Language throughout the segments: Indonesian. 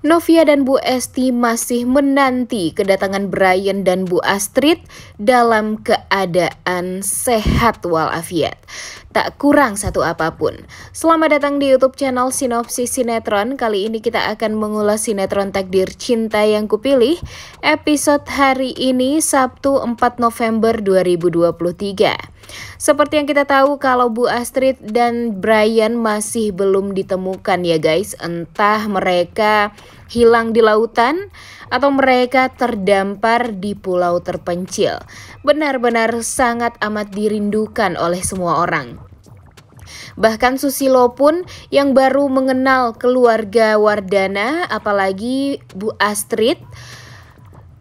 Novia dan Bu Esti masih menanti kedatangan Brian dan Bu Astrid dalam keadaan sehat walafiat. Tak kurang satu apapun. Selamat datang di YouTube channel Sinopsis Sinetron. Kali ini kita akan mengulas sinetron Takdir Cinta Yang Kupilih, episode hari ini Sabtu 4 November 2023. Seperti yang kita tahu kalau Bu Astrid dan Brian masih belum ditemukan ya guys. Entah mereka hilang di lautan atau mereka terdampar di pulau terpencil. Benar-benar sangat amat dirindukan oleh semua orang. Bahkan Susilo pun yang baru mengenal keluarga Wardana, apalagi Bu Astrid,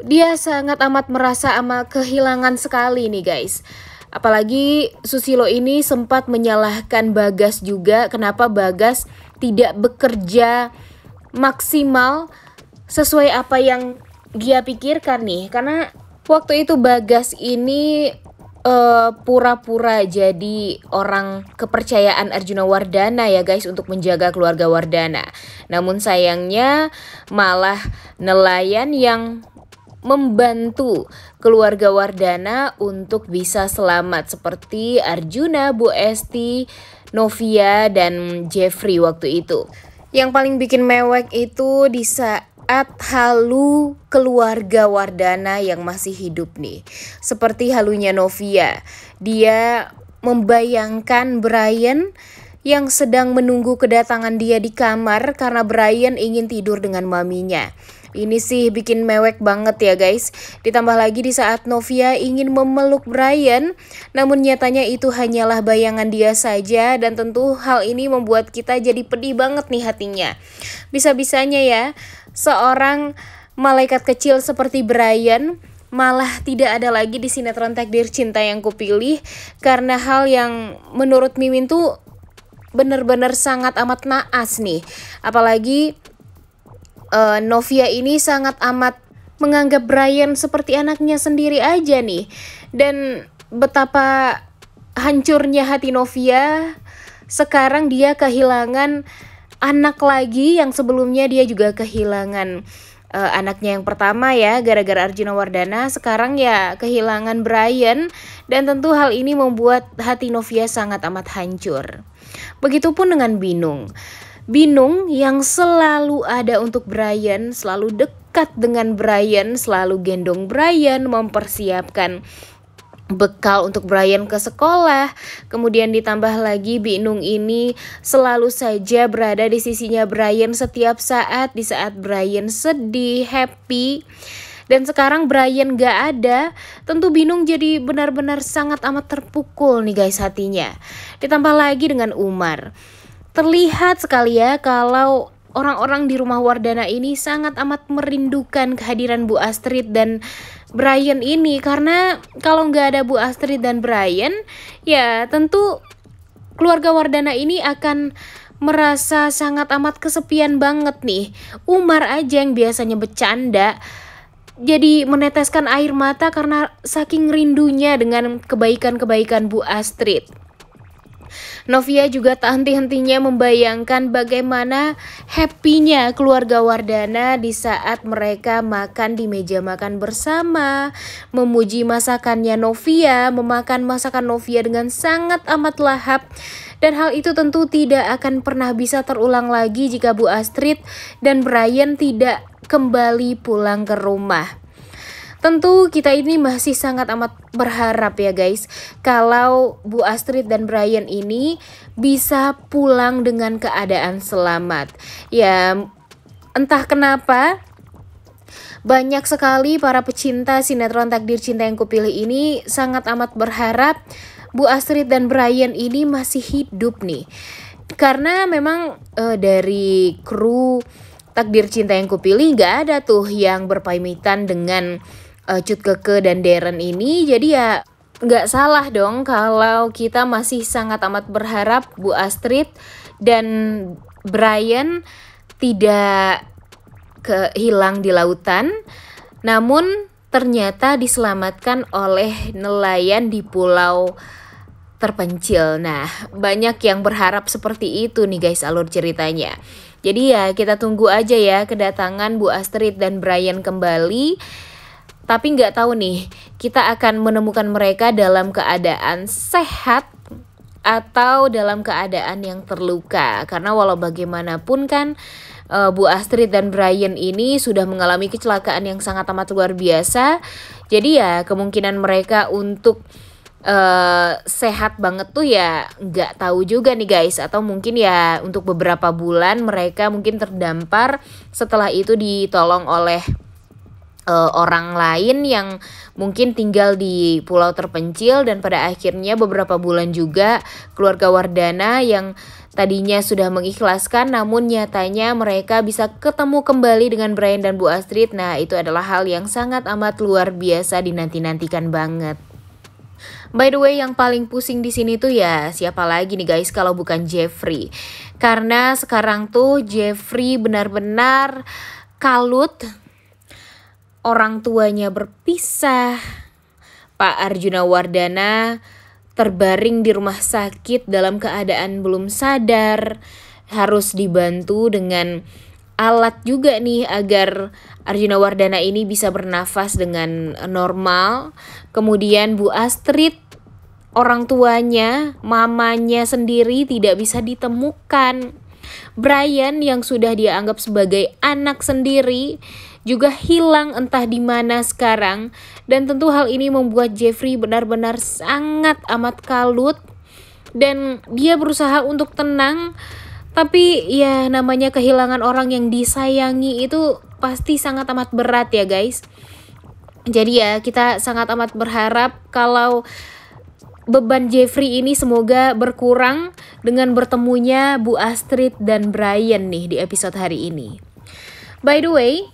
dia sangat amat merasa kehilangan sekali nih guys. Apalagi Susilo ini sempat menyalahkan Bagas juga, kenapa Bagas tidak bekerja maksimal sesuai apa yang dia pikirkan nih. Karena waktu itu Bagas ini pura-pura jadi orang kepercayaan Arjuna Wardana ya guys, untuk menjaga keluarga Wardana. Namun sayangnya malah nelayan yang membantu keluarga Wardana untuk bisa selamat, seperti Arjuna, Bu Esti, Novia, dan Jeffrey waktu itu. Yang paling bikin mewek itu di saat halu keluarga Wardana yang masih hidup nih. Seperti halunya Novia, dia membayangkan Brian yang sedang menunggu kedatangan dia di kamar karena Brian ingin tidur dengan maminya. Ini sih bikin mewek banget ya guys. Ditambah lagi di saat Novia ingin memeluk Brian, namun nyatanya itu hanyalah bayangan dia saja. Dan tentu hal ini membuat kita jadi pedih banget nih hatinya. Bisa-bisanya ya seorang malaikat kecil seperti Brian malah tidak ada lagi di sinetron Takdir Cinta Yang Kupilih, karena hal yang menurut Mimin tuh bener-bener sangat amat naas nih. Apalagi Novia ini sangat amat menganggap Brian seperti anaknya sendiri aja nih. Dan betapa hancurnya hati Novia, sekarang dia kehilangan anak lagi yang sebelumnya dia juga kehilangan anaknya yang pertama ya, gara-gara Arjuna Wardana. Sekarang ya kehilangan Brian, dan tentu hal ini membuat hati Novia sangat amat hancur. Begitupun dengan Binung yang selalu ada untuk Brian, selalu dekat dengan Brian, selalu gendong Brian, mempersiapkan bekal untuk Brian ke sekolah. Kemudian ditambah lagi Binung ini selalu saja berada di sisinya Brian setiap saat, di saat Brian sedih, happy. Dan sekarang Brian gak ada, tentu Binung jadi benar-benar sangat amat terpukul nih guys hatinya. Ditambah lagi dengan Umar. Terlihat sekali ya kalau orang-orang di rumah Wardana ini sangat amat merindukan kehadiran Bu Astrid dan Brian ini. Karena kalau nggak ada Bu Astrid dan Brian, ya tentu keluarga Wardana ini akan merasa sangat amat kesepian banget nih. Umar aja yang biasanya bercanda jadi meneteskan air mata karena saking rindunya dengan kebaikan-kebaikan Bu Astrid. Novia juga tak henti-hentinya membayangkan bagaimana happy-nya keluarga Wardana di saat mereka makan di meja makan bersama, memuji masakannya Novia, memakan masakan Novia dengan sangat amat lahap. Dan hal itu tentu tidak akan pernah bisa terulang lagi jika Bu Astrid dan Brian tidak kembali pulang ke rumah. Tentu kita ini masih sangat amat berharap ya guys, kalau Bu Astrid dan Brian ini bisa pulang dengan keadaan selamat. Ya entah kenapa banyak sekali para pecinta sinetron Takdir Cinta Yang Kupilih ini sangat amat berharap Bu Astrid dan Brian ini masih hidup nih. Karena memang dari kru Takdir Cinta Yang Kupilih gak ada tuh yang berpamitan dengan Cut Keke dan Darren ini. Jadi ya nggak salah dong kalau kita masih sangat amat berharap Bu Astrid dan Brian tidak hilang di lautan, namun ternyata diselamatkan oleh nelayan di pulau terpencil. Nah, banyak yang berharap seperti itu nih guys alur ceritanya. Jadi ya kita tunggu aja ya kedatangan Bu Astrid dan Brian kembali. Tapi nggak tahu nih, kita akan menemukan mereka dalam keadaan sehat atau dalam keadaan yang terluka. Karena walau bagaimanapun kan Bu Astrid dan Brian ini sudah mengalami kecelakaan yang sangat amat luar biasa. Jadi ya kemungkinan mereka untuk sehat banget tuh ya nggak tahu juga nih guys. Atau mungkin ya untuk beberapa bulan mereka mungkin terdampar, setelah itu ditolong oleh orang lain yang mungkin tinggal di pulau terpencil. Dan pada akhirnya beberapa bulan juga keluarga Wardana yang tadinya sudah mengikhlaskan, namun nyatanya mereka bisa ketemu kembali dengan Brian dan Bu Astrid. Nah itu adalah hal yang sangat amat luar biasa, dinanti-nantikan banget. By the way, yang paling pusing di sini tuh ya siapa lagi nih guys kalau bukan Jeffrey. Karena sekarang tuh Jeffrey benar-benar kalut. Orang tuanya berpisah. Pak Arjuna Wardana terbaring di rumah sakit dalam keadaan belum sadar. Harus dibantu dengan alat juga nih agar Arjuna Wardana ini bisa bernafas dengan normal. Kemudian Bu Astrid, orang tuanya, mamanya sendiri tidak bisa ditemukan. Brian yang sudah dia anggap sebagai anak sendiri juga hilang entah di mana sekarang. Dan tentu hal ini membuat Jeffrey benar-benar sangat amat kalut. Dan dia berusaha untuk tenang. Tapi ya namanya kehilangan orang yang disayangi itu pasti sangat amat berat ya guys. Jadi ya kita sangat amat berharap kalau beban Jeffrey ini semoga berkurang dengan bertemunya Bu Astrid dan Brian nih di episode hari ini. By the way,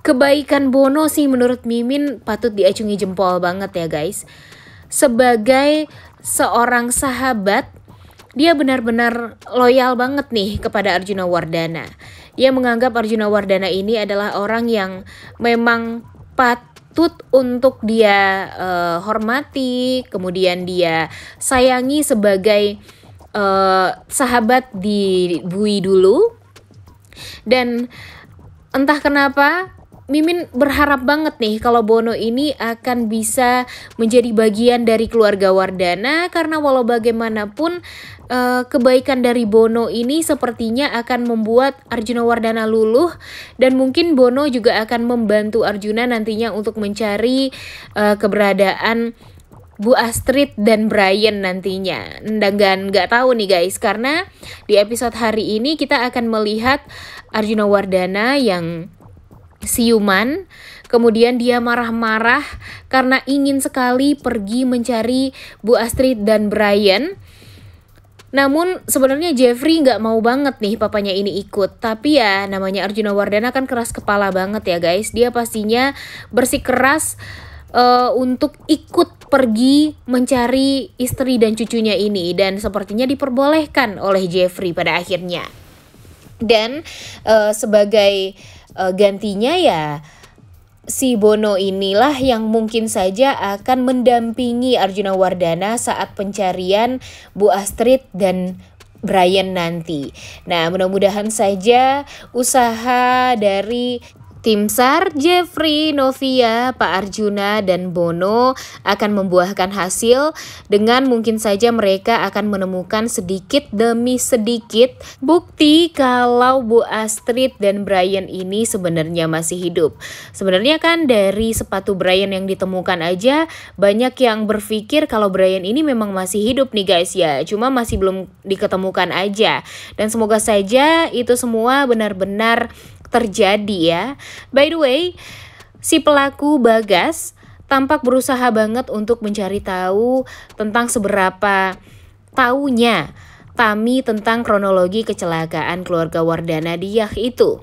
kebaikan Bono sih menurut Mimin patut diacungi jempol banget ya guys. Sebagai seorang sahabat, dia benar-benar loyal banget nih kepada Arjuna Wardana. Dia menganggap Arjuna Wardana ini adalah orang yang memang patut untuk dia hormati, kemudian dia sayangi sebagai sahabat di Bui dulu. Dan entah kenapa Mimin berharap banget nih kalau Bono ini akan bisa menjadi bagian dari keluarga Wardana. Karena walau bagaimanapun kebaikan dari Bono ini sepertinya akan membuat Arjuna Wardana luluh. Dan mungkin Bono juga akan membantu Arjuna nantinya untuk mencari keberadaan Bu Astrid dan Brian nantinya. Dan nggak tahu nih guys, karena di episode hari ini kita akan melihat Arjuna Wardana yang siuman, kemudian dia marah-marah karena ingin sekali pergi mencari Bu Astrid dan Brian. Namun sebenarnya Jeffrey nggak mau banget nih papanya ini ikut. Tapi ya namanya Arjuna Wardana kan keras kepala banget ya guys. Dia pastinya bersikeras untuk ikut pergi mencari istri dan cucunya ini. Dan sepertinya diperbolehkan oleh Jeffrey pada akhirnya. Dan sebagai gantinya ya si Bono inilah yang mungkin saja akan mendampingi Arjuna Wardana saat pencarian Bu Astrid dan Brian nanti. Nah mudah-mudahan saja usaha dari tim SAR, Jeffrey, Novia, Pak Arjuna, dan Bono akan membuahkan hasil dengan mungkin saja mereka akan menemukan sedikit demi sedikit bukti kalau Bu Astrid dan Brian ini sebenarnya masih hidup. Sebenarnya kan dari sepatu Brian yang ditemukan aja banyak yang berpikir kalau Brian ini memang masih hidup nih guys ya. Cuma masih belum diketemukan aja. Dan semoga saja itu semua benar-benar terjadi ya. By the way, si pelaku Bagas tampak berusaha banget untuk mencari tahu tentang seberapa taunya Tami tentang kronologi kecelakaan keluarga Wardana di Yah itu.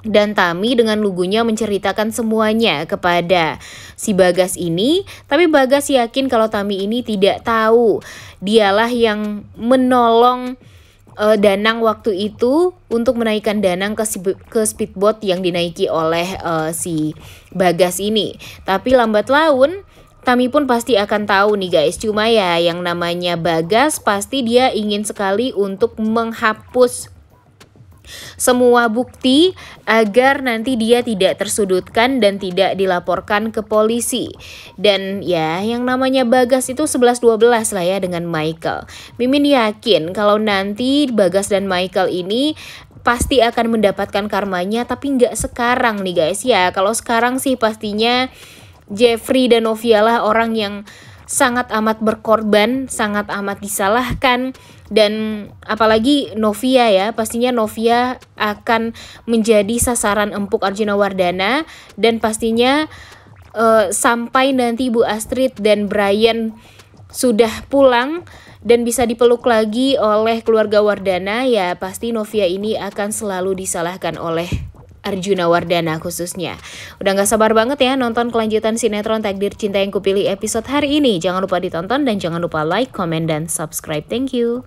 Dan Tami dengan lugunya menceritakan semuanya kepada si Bagas ini. Tapi Bagas yakin kalau Tami ini tidak tahu. Dialah yang menolong Danang waktu itu untuk menaikkan Danang ke speedboat yang dinaiki oleh si Bagas ini. Tapi lambat laun Tami pun pasti akan tahu nih guys. Cuma ya yang namanya Bagas pasti dia ingin sekali untuk menghapus semua bukti agar nanti dia tidak tersudutkan dan tidak dilaporkan ke polisi. Dan ya, yang namanya Bagas itu 11-12 lah ya dengan Michael. Mimin yakin kalau nanti Bagas dan Michael ini pasti akan mendapatkan karmanya, tapi nggak sekarang nih guys ya. Kalau sekarang sih pastinya Jeffrey dan Novia lah orang yang sangat amat berkorban, sangat amat disalahkan. Dan apalagi Novia ya, pastinya Novia akan menjadi sasaran empuk Arjuna Wardana. Dan pastinya sampai nanti Bu Astrid dan Brian sudah pulang dan bisa dipeluk lagi oleh keluarga Wardana, ya pasti Novia ini akan selalu disalahkan oleh Arjuna Wardana khususnya. Udah gak sabar banget ya nonton kelanjutan sinetron Takdir Cinta Yang Kupilih episode hari ini. Jangan lupa ditonton dan jangan lupa like, comment, dan subscribe. Thank you.